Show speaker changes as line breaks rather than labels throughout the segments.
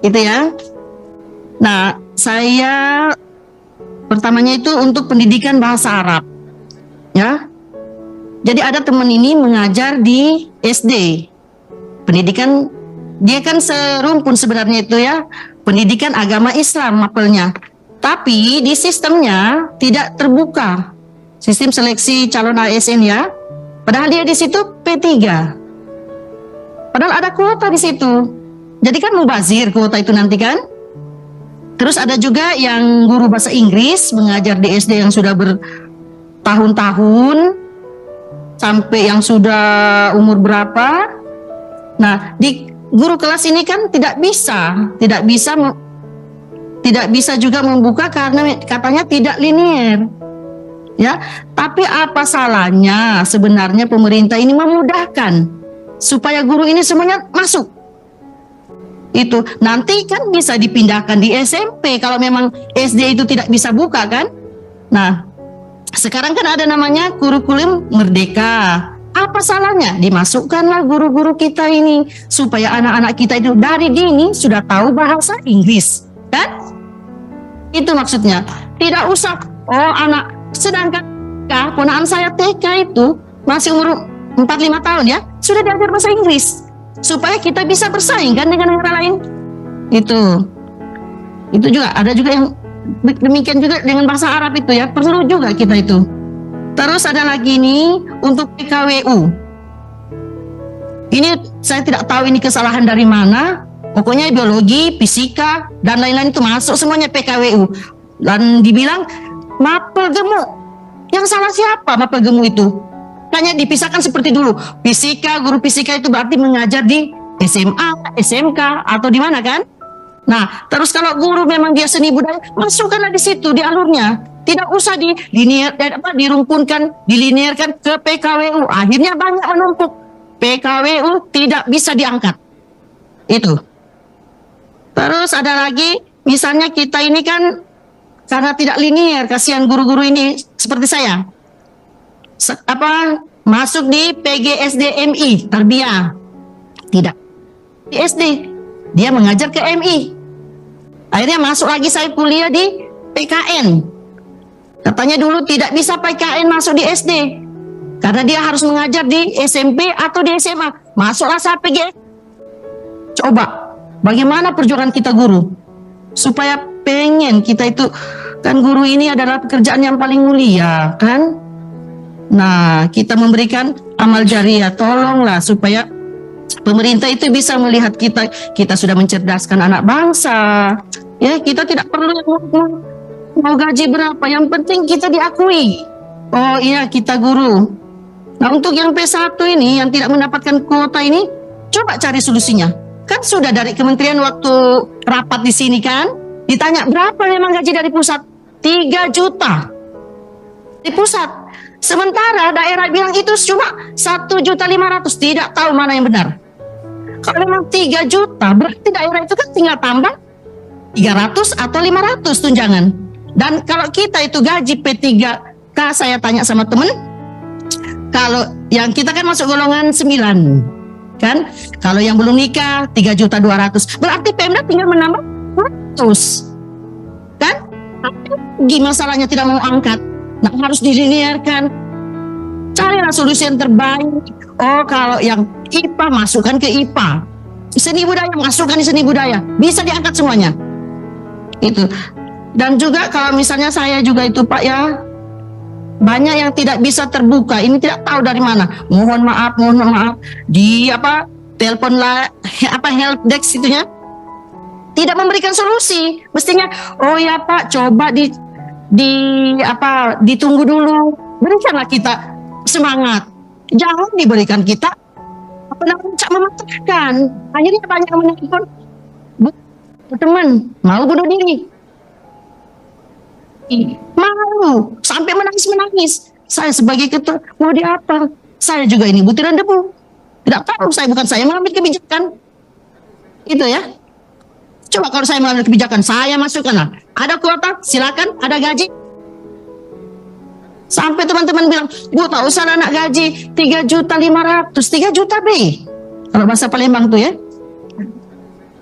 Itu ya. Nah, saya pertamanya itu untuk pendidikan bahasa Arab, ya. Jadi ada teman ini mengajar di SD, pendidikan, dia kan serumpun sebenarnya itu ya, pendidikan agama Islam mapelnya. Tapi di sistemnya tidak terbuka, sistem seleksi calon ASN ya. Padahal dia di situ P3. Padahal ada kuota di situ. Jadi kan mubazir kuota itu nanti kan. Terus ada juga yang guru bahasa Inggris mengajar di SD yang sudah bertahun-tahun, sampai yang sudah umur berapa. Nah, di guru kelas ini kan tidak bisa juga membuka karena katanya tidak linear. Ya, tapi apa salahnya sebenarnya pemerintah ini memudahkan supaya guru ini semuanya masuk. Itu nanti kan bisa dipindahkan di SMP kalau memang SD itu tidak bisa buka kan. Nah, sekarang kan ada namanya kurikulum merdeka. Apa salahnya dimasukkanlah guru-guru kita ini supaya anak-anak kita itu dari dini sudah tahu bahasa Inggris kan? Itu maksudnya. Tidak usah sedangkan ponakan saya TK itu masih umur 4-5 tahun ya, sudah diajar bahasa Inggris supaya kita bisa bersaing kan dengan negara lain. Itu juga ada juga yang demikian juga dengan bahasa Arab itu ya, perlu juga kita itu. Terus ada lagi nih untuk PKWU. Ini saya tidak tahu ini kesalahan dari mana. Pokoknya biologi, fisika dan lain-lain itu masuk semuanya PKWU. Dan dibilang mapel gemuk. Yang salah siapa mapel gemuk itu? Hanya dipisahkan seperti dulu. Guru fisika itu berarti mengajar di SMA, SMK atau di mana kan? Nah, terus kalau guru memang dia seni budaya, masukkanlah di situ di alurnya. Tidak usah dilinearkan ke PKWU. Akhirnya banyak menumpuk. PKWU tidak bisa diangkat. Itu. Terus ada lagi, misalnya kita ini kan karena tidak linear, kasihan guru-guru ini seperti saya. Masuk di PGSD-MI, tarbiyah. Tidak. Di SD, dia mengajar ke MI. Akhirnya masuk lagi saya kuliah di PKN. Katanya dulu tidak bisa PKN masuk di SD. Karena dia harus mengajar di SMP atau di SMA. Masuklah saya PGSD. Coba, bagaimana perjuangan kita guru? Supaya pengen kita itu, kan guru ini adalah pekerjaan yang paling mulia, kan? Nah, kita memberikan amal jariah, tolonglah supaya pemerintah itu bisa melihat kita sudah mencerdaskan anak bangsa. Ya, kita tidak perlu mau gaji berapa, yang penting kita diakui. Oh iya, kita guru. Nah, untuk yang P1 ini, yang tidak mendapatkan kuota ini, coba cari solusinya. Kan sudah dari kementerian waktu rapat di sini kan, ditanya berapa memang gaji dari pusat? 3 juta di pusat. Sementara daerah bilang itu cuma 1.500.000, tidak tahu mana yang benar. Kalau memang 3 juta, berarti daerah itu kan tinggal tambah 300 atau 500 tunjangan. Dan kalau kita itu gaji P3K, saya tanya sama temen, kalau yang kita kan masuk golongan 9, kan? Kalau yang belum nikah 3.200.000, berarti Pemda tinggal menambah 100, kan? Gimana salahnya tidak mau angkat? Nah, harus dilinearkan. Carilah solusi yang terbaik. Oh, kalau yang IPA masukkan ke IPA, seni budaya masukkan di seni budaya, bisa diangkat semuanya. Itu. Dan juga kalau misalnya saya juga itu Pak ya, banyak yang tidak bisa terbuka. Ini tidak tahu dari mana. Mohon maaf di telepon help desk itunya tidak memberikan solusi. Mestinya oh ya Pak, coba ditunggu dulu. Berikanlah kita semangat. Jangan diberikan kita mematahkan. Akhirnya banyak yang menelpon, teman mau bunuh diri. Malu sampai menangis. Saya sebagai ketua mau diapa? Saya juga ini butiran debu. Tidak tahu, bukan saya mengambil kebijakan. Itu ya. Coba kalau saya mengambil kebijakan, saya masukkanlah. Ada kuota, silakan. Ada gaji. Sampai teman-teman bilang, Bu, tak usah anak gaji 3.500.000, 3 juta B. Kalau bahasa Palembang tuh ya.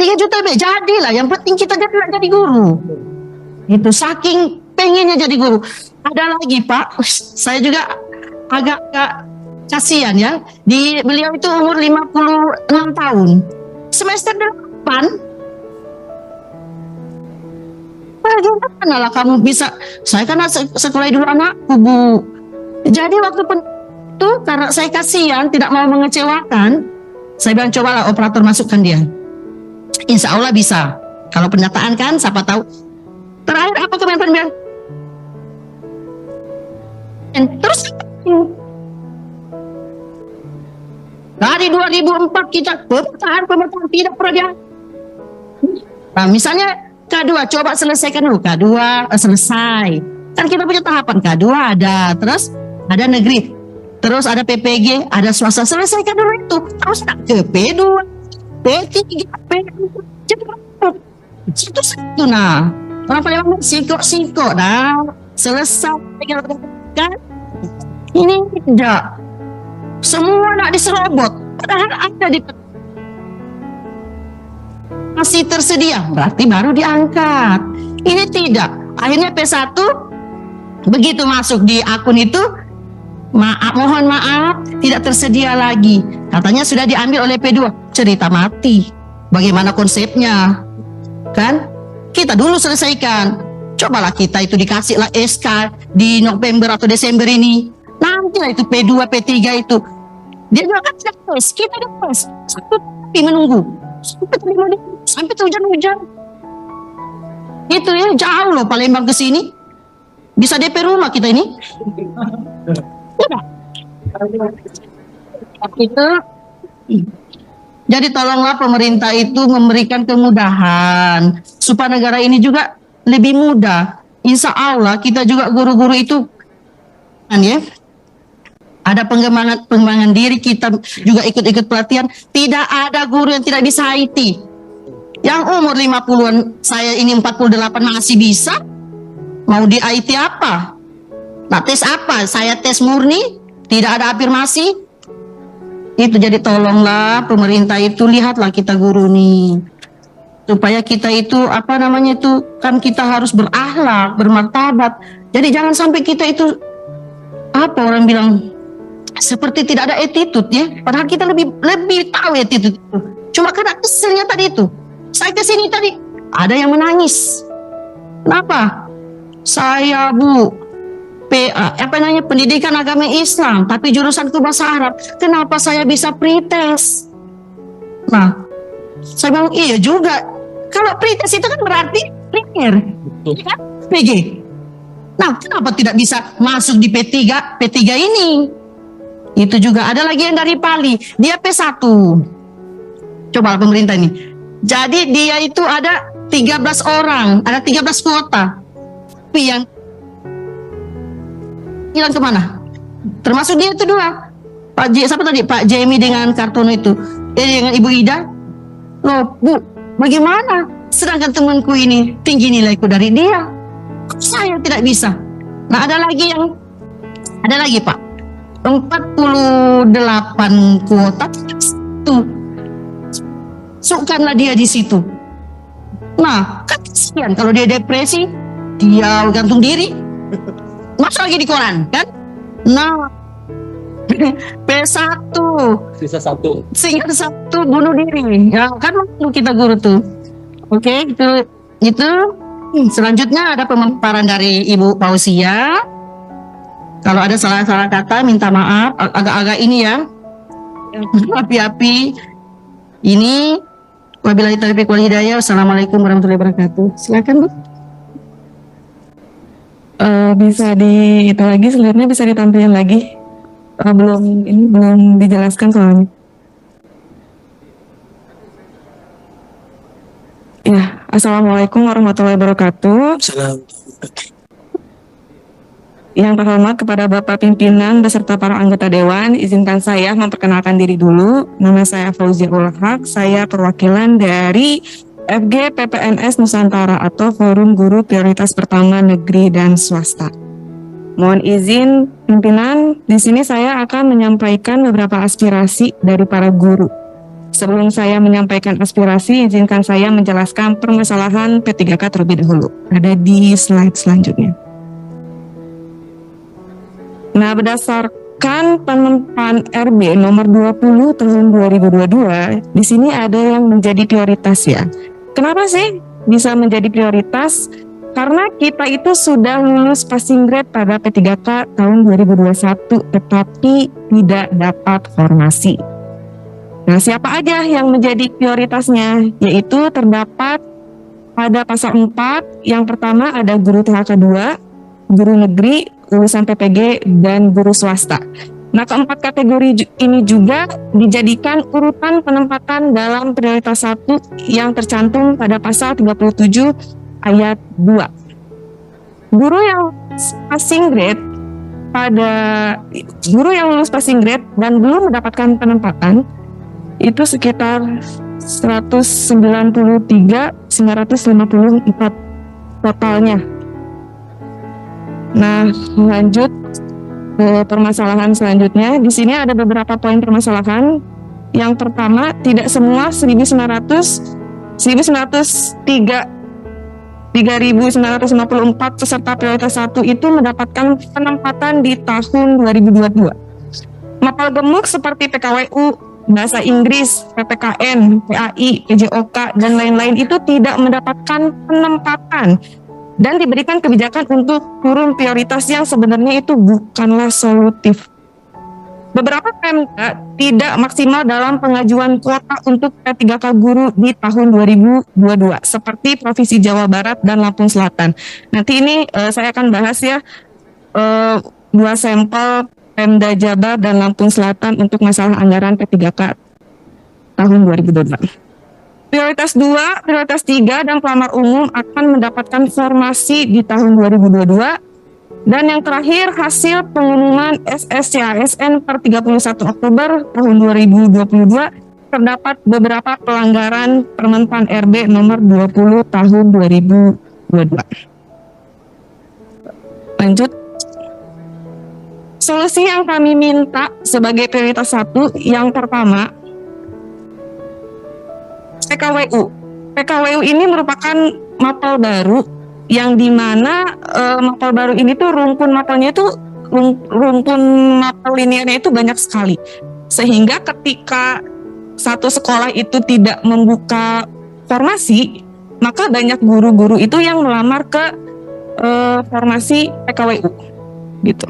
3 juta be, jadilah. Yang penting kita jadi guru. Itu saking pengennya jadi guru. Ada lagi Pak, saya juga agak kasihan ya. Beliau itu umur 56 tahun. Semester 8. Bagaimana lah kamu bisa? Saya kan sekolah dulu anakku, Bu. Jadi waktu itu karena saya kasihan, tidak mau mengecewakan, saya bilang cobalah operator masukkan dia. Insya Allah bisa. Kalau pendataan kan, siapa tahu. Terakhir apa Kemenpan bilang? Terus dari 2004 kita pemetaan tidak pernah dia. Nah, misalnya K2, coba selesaikan dulu. K2 selesai. Kan kita punya tahapan K2 ada, terus ada negeri, terus ada PPG, ada swasta. Selesaikan dulu itu. Terus tak ke P2, P3, P4. Satu. Nah, orang paling sikok. Nah, selesai kan? Ini tidak. Semua nak diserobot. Padahal ada di masih tersedia, berarti baru diangkat. Ini tidak. Akhirnya P1 begitu masuk di akun itu, mohon maaf, tidak tersedia lagi. Katanya sudah diambil oleh P2. Cerita mati. Bagaimana konsepnya? Kan? Kita dulu selesaikan. Cobalah kita itu dikasih lah SK di November atau Desember ini. Nanti lah itu P2, P3 itu. Dia juga kan tidak tes, kita tidak tes. Satu tapi menunggu. Sampai hujan-hujan. Itu ya, jauh loh Palembang ke sini. Bisa DP rumah kita ini. Tidak. Itu. Jadi tolonglah pemerintah itu memberikan kemudahan supaya negara ini juga lebih mudah. Insya Allah kita juga guru-guru itu kan ya. Ada pengembangan diri, kita juga ikut-ikut pelatihan. Tidak ada guru yang tidak bisa IT. Yang umur 50-an, saya ini 48 masih bisa. Mau di IT apa? Nah, tes apa? Saya tes murni, tidak ada afirmasi. Itu jadi tolonglah pemerintah itu, lihatlah kita guru nih. Supaya kita itu, kan kita harus berakhlak, bermartabat. Jadi jangan sampai kita itu, orang bilang, seperti tidak ada attitude ya, padahal kita lebih tahu attitude itu. Cuma karena keselnya tadi itu, saya kesini tadi ada yang menangis. Kenapa? Saya Bu PA, pendidikan agama Islam, tapi jurusanku bahasa Arab. Kenapa saya bisa pretest? Nah, saya bilang iya juga. Kalau pretest itu kan berarti primer, kan? PG. Nah, kenapa tidak bisa masuk di P3 ini? Itu juga ada lagi yang dari Pali, dia P1. Coba pemerintah ini. Jadi dia itu ada 13 orang, ada 13 kuota. Tapi yang hilang kemana? Termasuk dia itu 2. Pak Jamie dengan Kartono itu. Dengan Ibu Ida. Loh, Bu, bagaimana? Sedangkan temanku ini tinggi nilaiku dari dia. Kok saya tidak bisa? Nah, ada lagi Pak. 48 kuota tuh, masukkanlah dia di situ. Nah, kan kasihan kalau dia depresi, dia gantung diri, masuk lagi di koran, kan? Nah, P1 sisa satu bunuh diri, ya kan? Malu kita guru tuh. Oke, itu. Selanjutnya ada pemaparan dari Ibu Pausia. Kalau ada salah-salah kata, minta maaf. Agak-agak ini ya. Api-api. Ini. Wabillahi taufiq wal hidayah. Wassalamualaikum warahmatullahi wabarakatuh. Silakan Bu.
Bisa itu lagi, slide-nya bisa ditampilkan lagi. Belum dijelaskan soalnya. Ya, assalamualaikum warahmatullahi wabarakatuh. Yang terhormat kepada Bapak Pimpinan beserta para anggota Dewan, izinkan saya memperkenalkan diri dulu. Nama saya Fauzia Ulhaq, saya perwakilan dari FG PPNS Nusantara atau Forum Guru Prioritas Pertama Negeri dan Swasta. Mohon izin pimpinan, di sini saya akan menyampaikan beberapa aspirasi dari para guru. Sebelum saya menyampaikan aspirasi, izinkan saya menjelaskan permasalahan P3K terlebih dahulu. Ada di slide selanjutnya. Nah, berdasarkan penempaan RB nomor 20 tahun 2022, di sini ada yang menjadi prioritas ya. Kenapa sih bisa menjadi prioritas? Karena kita itu sudah lulus passing grade pada P3K tahun 2021, tetapi tidak dapat formasi. Nah, siapa aja yang menjadi prioritasnya? Yaitu terdapat pada pasal 4, yang pertama ada guru THK 2, guru negeri, lulusan PPG, dan guru swasta. Nah, keempat kategori ini juga dijadikan urutan penempatan dalam prioritas 1 yang tercantum pada pasal 37 ayat 2. Guru yang passing grade lulus passing grade dan belum mendapatkan penempatan itu sekitar 193.954 totalnya. Nah, lanjut ke permasalahan selanjutnya. Di sini ada beberapa poin permasalahan. Yang pertama, tidak semua 3.954 peserta prioritas 1 itu mendapatkan penempatan di tahun 2022. Mapel gemuk seperti PKWU, Bahasa Inggris, PPKN, PAI, PJOK, dan lain-lain itu tidak mendapatkan penempatan dan diberikan kebijakan untuk turun prioritas yang sebenarnya itu bukanlah solutif. Beberapa Pemda tidak maksimal dalam pengajuan kuota untuk P3K guru di tahun 2022 seperti Provinsi Jawa Barat dan Lampung Selatan. Nanti ini saya akan bahas ya dua sampel Pemda Jabar dan Lampung Selatan untuk masalah anggaran P3K tahun 2022. Prioritas 2, prioritas 3 dan pelamar umum akan mendapatkan formasi di tahun 2022. Dan yang terakhir, hasil pengumuman SSCASN per 31 Oktober tahun 2022 terdapat beberapa pelanggaran Permenpan RB nomor 20 tahun 2022. Lanjut. Solusi yang kami minta sebagai prioritas 1, yang pertama, PKWU. PKWU ini merupakan mapel baru yang dimana mapel baru ini tuh rumpun mapelnya itu rumpun mapel linearnya itu banyak sekali. Sehingga ketika satu sekolah itu tidak membuka formasi, maka banyak guru-guru itu yang melamar ke formasi PKWU gitu.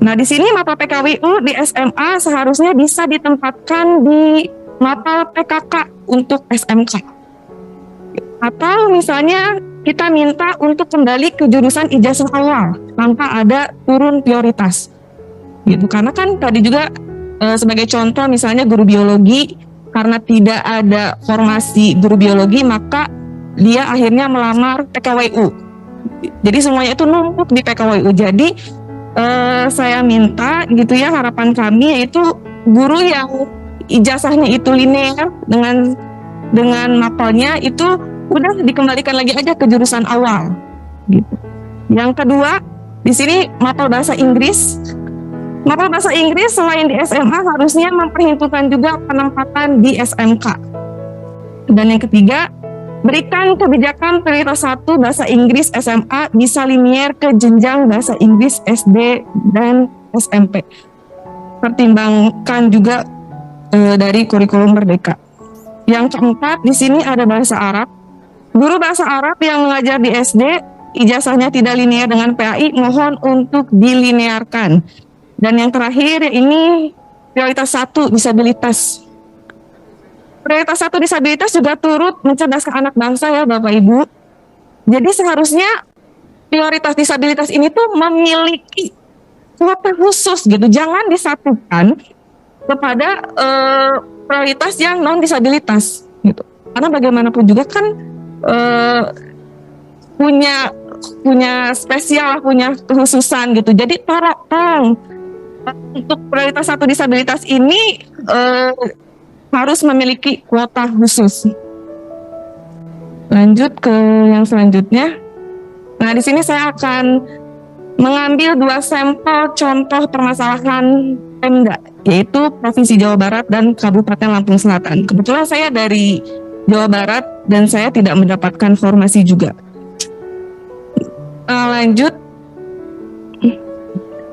Nah, di sini mapel PKWU di SMA seharusnya bisa ditempatkan di mapel PKK untuk SMK. Atau misalnya kita minta untuk kembali ke jurusan ijazah awal tanpa ada turun prioritas. Gitu. Karena kan tadi juga sebagai contoh misalnya guru biologi, karena tidak ada formasi guru biologi maka dia akhirnya melamar PKWU. Jadi semuanya itu numpuk di PKWU. Jadi saya minta gitu ya, harapan kami yaitu guru yang ijazahnya itu linear dengan mapelnya itu udah dikembalikan lagi aja ke jurusan awal gitu. Yang kedua, di sini mapel bahasa Inggris. Mapel bahasa Inggris selain di SMA harusnya memperhitungkan juga penempatan di SMK. Dan yang ketiga, berikan kebijakan prioritas 1 bahasa Inggris SMA bisa linear ke jenjang bahasa Inggris SD dan SMP. Pertimbangkan juga dari kurikulum Merdeka. Yang keempat, di sini ada bahasa Arab. Guru bahasa Arab yang mengajar di SD, ijazahnya tidak linear dengan PAI, mohon untuk dilinearkan. Dan yang terakhir, ini prioritas 1 disabilitas. Prioritas 1 disabilitas juga turut mencerdaskan anak bangsa ya Bapak Ibu. Jadi seharusnya prioritas disabilitas ini tuh memiliki kuota khusus gitu. Jangan disatukan kepada prioritas yang non disabilitas gitu. Karena bagaimanapun juga kan punya spesial, punya kekhususan gitu. Jadi tolong untuk prioritas 1 disabilitas ini harus memiliki kuota khusus. Lanjut ke yang selanjutnya. Nah, di sini saya akan mengambil 2 sampel contoh permasalahan Pemda yaitu Provinsi Jawa Barat dan Kabupaten Lampung Selatan. Kebetulan saya dari Jawa Barat dan saya tidak mendapatkan formasi juga. Lanjut,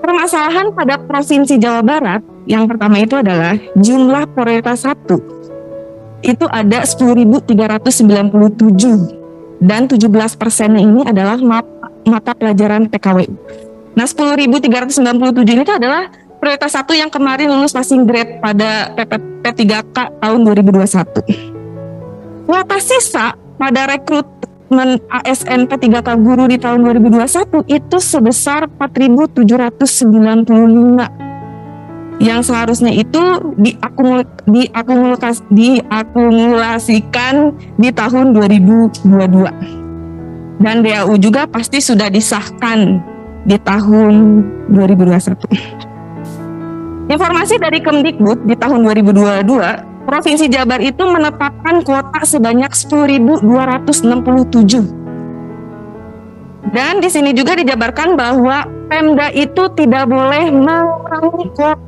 permasalahan pada Provinsi Jawa Barat yang pertama itu adalah jumlah prioritas 1 itu ada 10.397 dan 17% ini adalah mata pelajaran PKWU. Nah, 10.397 ini adalah prioritas 1 yang kemarin lulus passing grade pada P3K tahun 2021. Kuota sisa pada rekrutmen ASN P3K guru di tahun 2021 itu sebesar 4.795 yang seharusnya itu diakumulasikan di tahun 2022. Dan DAU juga pasti sudah disahkan di tahun 2021. Informasi dari Kemdikbud di tahun 2022, Provinsi Jabar itu menetapkan kuota sebanyak 10.267. Dan di sini juga dijabarkan bahwa Pemda itu tidak boleh mengurangi kuota,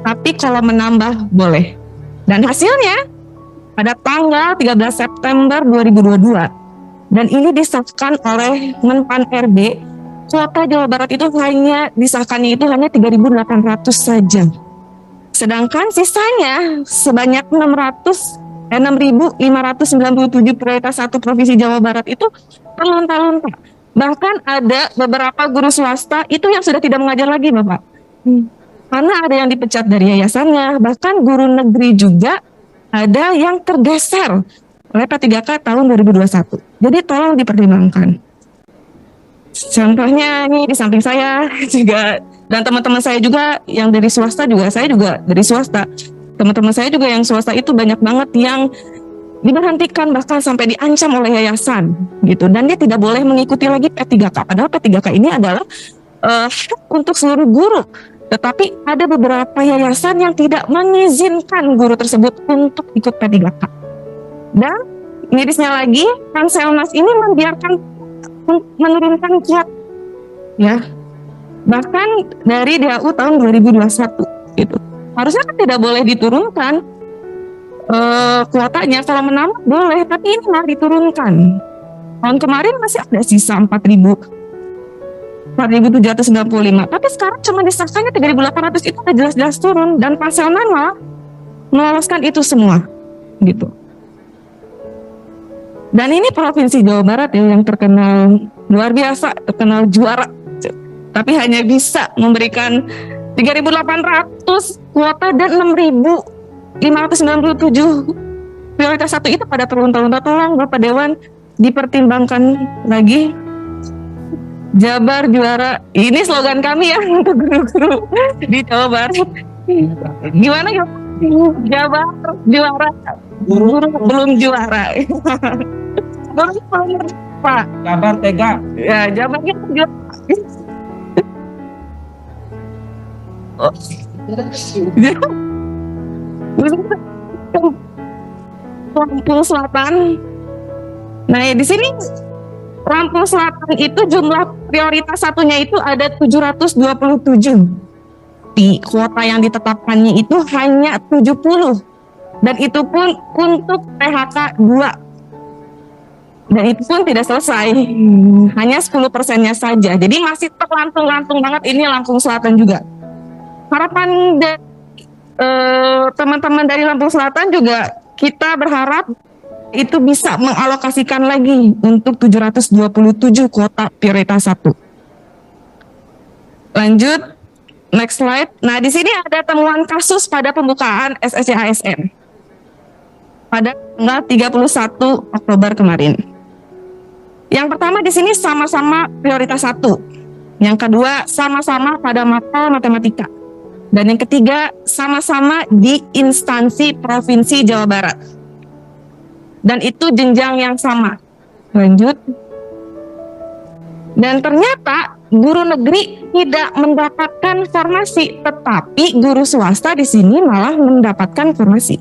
tapi kalau menambah boleh. Dan hasilnya pada tanggal 13 September 2022 dan ini disahkan oleh Menpan RB, kuota Jawa Barat itu hanya disahkannya itu hanya 3.800 saja. Sedangkan sisanya sebanyak 6.597 prioritas 1 Provinsi Jawa Barat itu terlunta-lunta. Bahkan ada beberapa guru swasta itu yang sudah tidak mengajar lagi, Bapak. Karena ada yang dipecat dari yayasannya, bahkan guru negeri juga ada yang tergeser oleh P3K tahun 2021. Jadi tolong dipertimbangkan. Contohnya ini di samping saya juga, dan teman-teman saya juga yang dari swasta juga, saya juga dari swasta. Teman-teman saya juga yang swasta itu banyak banget yang diberhentikan bahkan sampai diancam oleh yayasan gitu, dan dia tidak boleh mengikuti lagi P3K. Padahal P3K ini adalah hak untuk seluruh guru. Tetapi ada beberapa yayasan yang tidak mengizinkan guru tersebut untuk ikut P3K. Dan mirisnya lagi, Panselnas ini membiarkan menurunkan kuota, ya, bahkan dari DAU tahun 2021 itu harusnya kan tidak boleh diturunkan kuotanya, kalau menambah boleh, tapi ini malah diturunkan. Tahun kemarin masih ada sisa 4.795, tapi sekarang cuma disahkannya 3.800, itu udah jelas-jelas turun, dan Panselnas malah meloloskan itu semua gitu. Dan ini Provinsi Jawa Barat ya, yang terkenal luar biasa, terkenal juara, tapi hanya bisa memberikan 3.800 kuota dan 6.597 prioritas 1 itu pada terlunta-lunta. Tolong Bapak Dewan dipertimbangkan lagi. Jabar juara, ini slogan kami ya untuk guru-guru di Jawa Barat. Gimana ya? Jabar juara, guru belum juara. Pak
Jabar tega.
ya, Jabarnya juara. Lampung Selatan. Nah ya, di sini Lampung Selatan itu jumlah prioritas satunya itu ada 727. Di kuota yang ditetapkannya itu hanya 70. Dan itu pun untuk PHK 2. Dan itu pun tidak selesai. Hanya 10%-nya saja. Jadi masih terlantung-lantung banget ini Lampung Selatan juga. Harapan dari teman-teman dari Lampung Selatan juga, kita berharap itu bisa mengalokasikan lagi untuk 727 kuota prioritas 1. Lanjut, next slide. Nah, di sini ada temuan kasus pada pembukaan SSC ASN pada tanggal 31 Oktober kemarin. Yang pertama di sini sama-sama prioritas 1. Yang kedua sama-sama pada mata matematika. Dan yang ketiga sama-sama di instansi Provinsi Jawa Barat. Dan itu jenjang yang sama. Lanjut. Dan ternyata guru negeri tidak mendapatkan formasi, tetapi guru swasta di sini malah mendapatkan formasi.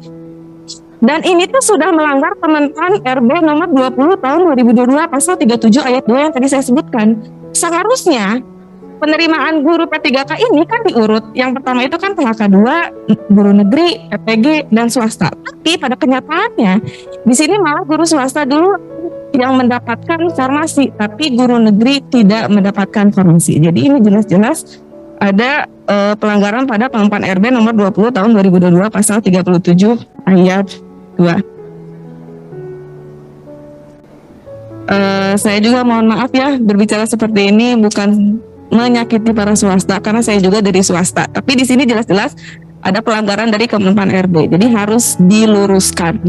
Dan ini tuh sudah melanggar Kemenpan RB nomor 20 tahun 2022 pasal 37 ayat 2 yang tadi saya sebutkan. Seharusnya penerimaan guru P3K ini kan diurut. Yang pertama itu kan PHK 2, guru negeri, PPG, dan swasta. Tapi pada kenyataannya di sini malah guru swasta dulu yang mendapatkan formasi, tapi guru negeri tidak mendapatkan formasi. Jadi ini jelas-jelas ada pelanggaran pada pengembangan RB nomor 20 tahun 2022 pasal 37 ayat 2. Saya juga mohon maaf ya berbicara seperti ini bukan menyakiti para swasta karena saya juga dari swasta. Tapi di sini jelas-jelas ada pelanggaran dari Kemenpan RB. Jadi harus diluruskan.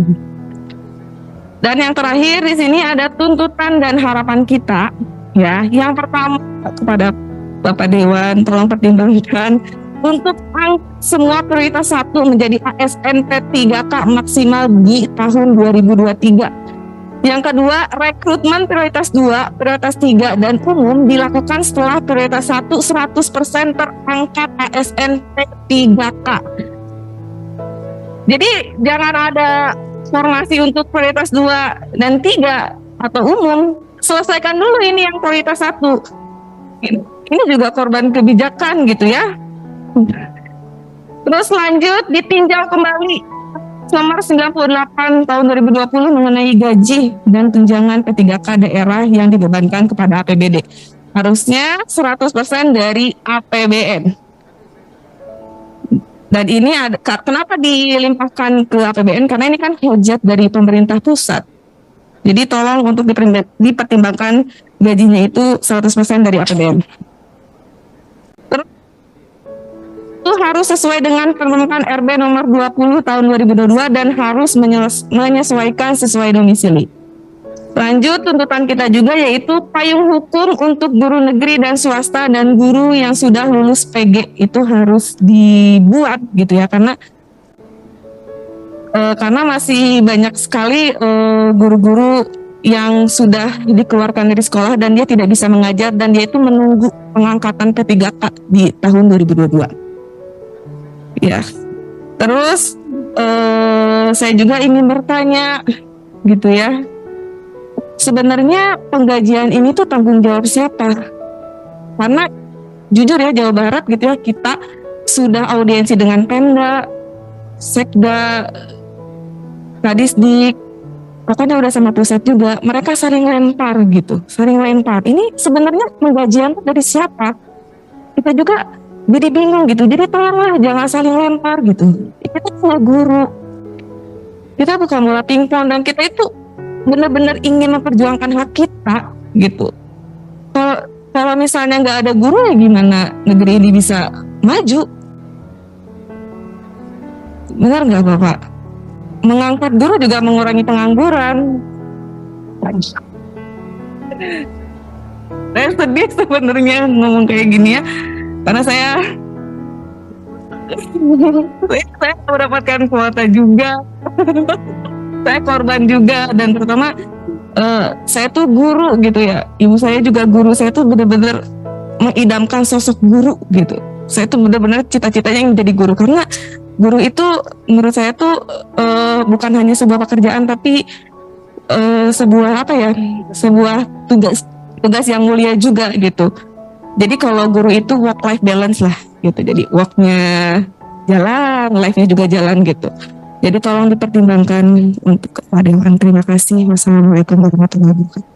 Dan yang terakhir di sini ada tuntutan dan harapan kita ya. Yang pertama kepada Bapak Dewan tolong pertimbangkan untuk semua prioritas 1 menjadi ASN P3K maksimal di tahun 2023. Yang kedua, rekrutmen prioritas 2, prioritas 3, dan umum dilakukan setelah prioritas 1 100% terangkat ASN P3K. Jadi jangan ada formasi untuk prioritas 2 dan 3 atau umum. Selesaikan dulu ini yang prioritas 1. Ini juga korban kebijakan gitu ya. Terus lanjut ditinjau kembali nomor 98 tahun 2020 mengenai gaji dan tunjangan P3K daerah yang dibebankan kepada APBD. Harusnya 100% dari APBN. Dan ini kenapa dilimpahkan ke APBN? Karena ini kan hajat dari pemerintah pusat. Jadi tolong untuk dipertimbangkan gajinya itu 100% dari APBN. Itu harus sesuai dengan Kemenpan RB nomor 20 tahun 2022 dan harus menyesuaikan sesuai domisili. Lanjut tuntutan kita juga yaitu payung hukum untuk guru negeri dan swasta dan guru yang sudah lulus PG itu harus dibuat gitu ya karena masih banyak sekali guru-guru yang sudah dikeluarkan dari sekolah dan dia tidak bisa mengajar dan dia itu menunggu pengangkatan P3K di tahun 2022. Ya, terus saya juga ingin bertanya gitu ya. Sebenarnya penggajian ini tuh tanggung jawab siapa? Karena jujur ya Jawa Barat gitu ya kita sudah audiensi dengan Pemda, Sekda, Kadisdik, pokoknya udah sama pusat juga. Mereka saling lempar gitu, saling lempar. Ini sebenarnya penggajian dari siapa? Kita juga jadi bingung gitu, jadi tolonglah jangan saling lempar gitu. Kita cuma guru, kita bukan bola pingpong dan kita itu benar-benar ingin memperjuangkan hak kita gitu. Kalau misalnya nggak ada guru ya gimana negeri ini bisa maju? Benar nggak Bapak? Mengangkat guru juga mengurangi pengangguran. Saya sedih sebenarnya ngomong kayak gini ya. Karena saya mendapatkan kuota juga, saya korban juga dan terutama saya tuh guru gitu ya, ibu saya juga guru, saya tuh benar-benar mengidamkan sosok guru gitu. Saya tuh benar-benar cita-citanya yang jadi guru karena guru itu menurut saya tuh bukan hanya sebuah pekerjaan tapi sebuah sebuah tugas yang mulia juga gitu. Jadi kalau guru itu work life balance lah gitu. Jadi worknya jalan, life-nya juga jalan gitu. Jadi tolong dipertimbangkan untuk kepada Dewan. Terima kasih. Wassalamualaikum warahmatullahi wabarakatuh.